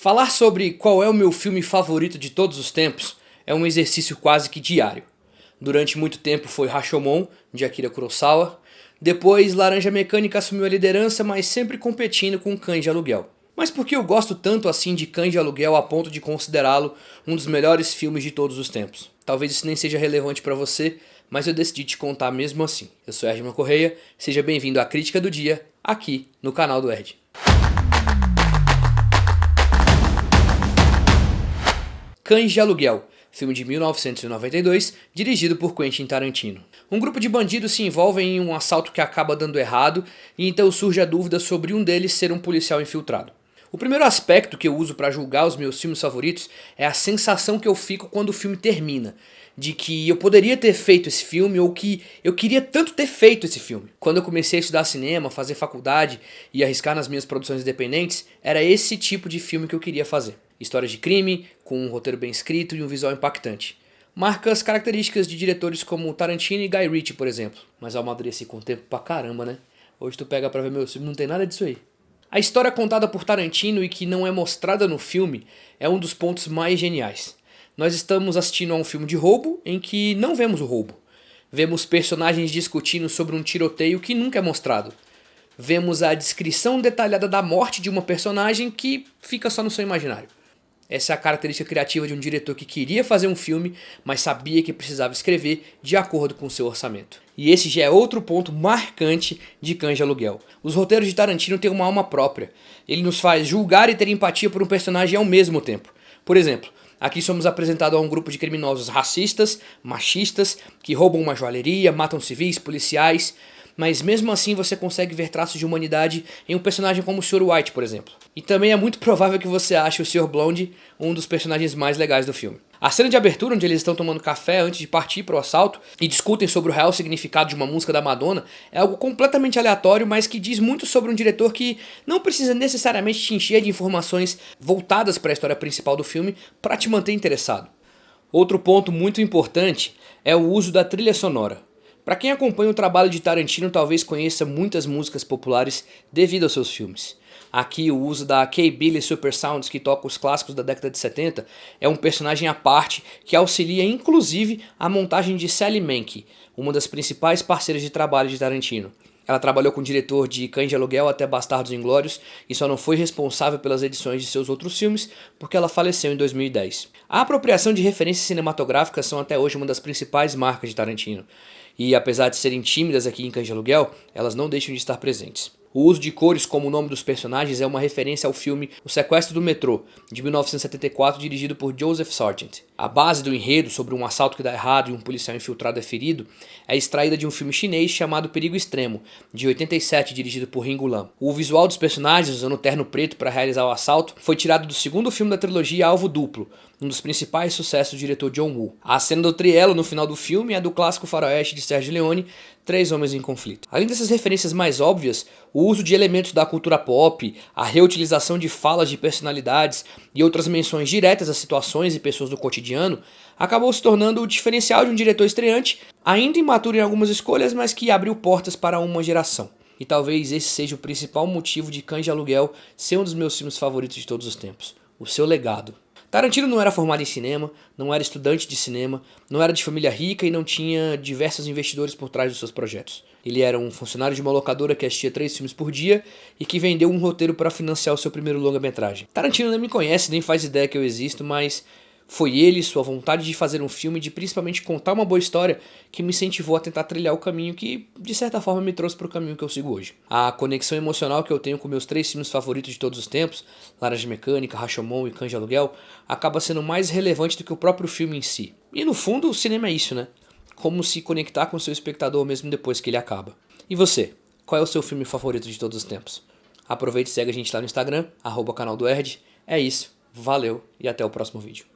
Falar sobre qual é o meu filme favorito de todos os tempos é um exercício quase que diário. Durante muito tempo foi Rashomon, de Akira Kurosawa. Depois Laranja Mecânica assumiu a liderança, mas sempre competindo com Cães de Aluguel. Mas por que eu gosto tanto assim de Cães de Aluguel a ponto de considerá-lo um dos melhores filmes de todos os tempos? Talvez isso nem seja relevante pra você, mas eu decidi te contar mesmo assim. Eu sou Erdman Correia, seja bem-vindo à Crítica do Dia, aqui no canal do Erd. Cães de Aluguel, filme de 1992, dirigido por Quentin Tarantino. Um grupo de bandidos se envolve em um assalto que acaba dando errado e então surge a dúvida sobre um deles ser um policial infiltrado. O primeiro aspecto que eu uso para julgar os meus filmes favoritos é a sensação que eu fico quando o filme termina, de que eu poderia ter feito esse filme ou que eu queria tanto ter feito esse filme. Quando eu comecei a estudar cinema, fazer faculdade e arriscar nas minhas produções independentes, era esse tipo de filme que eu queria fazer. Histórias de crime, com um roteiro bem escrito e um visual impactante. Marcas características de diretores como Tarantino e Guy Ritchie, por exemplo. Mas eu amadureci com o tempo pra caramba, né? Hoje tu pega pra ver meu filme, não tem nada disso aí. A história contada por Tarantino e que não é mostrada no filme é um dos pontos mais geniais. Nós estamos assistindo a um filme de roubo em que não vemos o roubo. Vemos personagens discutindo sobre um tiroteio que nunca é mostrado. Vemos a descrição detalhada da morte de uma personagem que fica só no seu imaginário. Essa é a característica criativa de um diretor que queria fazer um filme, mas sabia que precisava escrever de acordo com seu orçamento. E esse já é outro ponto marcante de Cães de Aluguel. Os roteiros de Tarantino têm uma alma própria. Ele nos faz julgar e ter empatia por um personagem ao mesmo tempo. Por exemplo, aqui somos apresentados a um grupo de criminosos racistas, machistas, que roubam uma joalheria, matam civis, policiais, mas mesmo assim você consegue ver traços de humanidade em um personagem como o Sr. White, por exemplo. E também é muito provável que você ache o Sr. Blonde um dos personagens mais legais do filme. A cena de abertura, onde eles estão tomando café antes de partir para o assalto e discutem sobre o real significado de uma música da Madonna, é algo completamente aleatório, mas que diz muito sobre um diretor que não precisa necessariamente te encher de informações voltadas para a história principal do filme para te manter interessado. Outro ponto muito importante é o uso da trilha sonora. Para quem acompanha o trabalho de Tarantino, talvez conheça muitas músicas populares devido aos seus filmes. Aqui o uso da K-Billy Super Sounds, que toca os clássicos da década de 70, é um personagem à parte que auxilia inclusive a montagem de Sally Menke, uma das principais parceiras de trabalho de Tarantino. Ela trabalhou com o diretor de Cães de Aluguel até Bastardos Inglórios e só não foi responsável pelas edições de seus outros filmes porque ela faleceu em 2010. A apropriação de referências cinematográficas são até hoje uma das principais marcas de Tarantino. E apesar de serem tímidas aqui em Cães de Aluguel, elas não deixam de estar presentes. O uso de cores como o nome dos personagens é uma referência ao filme O Sequestro do Metrô, de 1974, dirigido por Joseph Sargent. A base do enredo, sobre um assalto que dá errado e um policial infiltrado é ferido, é extraída de um filme chinês chamado Perigo Extremo, de 87, dirigido por Ringo Lam. O visual dos personagens, usando terno preto para realizar o assalto, foi tirado do segundo filme da trilogia Alvo Duplo, um dos principais sucessos do diretor John Woo. A cena do trielo no final do filme é do clássico faroeste de Sergio Leone, Três Homens em Conflito. Além dessas referências mais óbvias, o uso de elementos da cultura pop, a reutilização de falas de personalidades e outras menções diretas a situações e pessoas do cotidiano acabou se tornando o diferencial de um diretor estreante, ainda imaturo em algumas escolhas, mas que abriu portas para uma geração. E talvez esse seja o principal motivo de Cães de Aluguel ser um dos meus filmes favoritos de todos os tempos: o seu legado. Tarantino não era formado em cinema, não era estudante de cinema, não era de família rica e não tinha diversos investidores por trás dos seus projetos. Ele era um funcionário de uma locadora que assistia 3 filmes por dia e que vendeu um roteiro para financiar o seu primeiro longa-metragem. Tarantino nem me conhece, nem faz ideia que eu existo, mas foi ele, sua vontade de fazer um filme e de principalmente contar uma boa história que me incentivou a tentar trilhar o caminho que, de certa forma, me trouxe para o caminho que eu sigo hoje. A conexão emocional que eu tenho com meus 3 filmes favoritos de todos os tempos, Laranja Mecânica, Rashomon e Cães de Aluguel, acaba sendo mais relevante do que o próprio filme em si. E no fundo, o cinema é isso, né? Como se conectar com o seu espectador mesmo depois que ele acaba. E você? Qual é o seu filme favorito de todos os tempos? Aproveite e segue a gente lá no Instagram, @canal do Erd. É isso, valeu e até o próximo vídeo.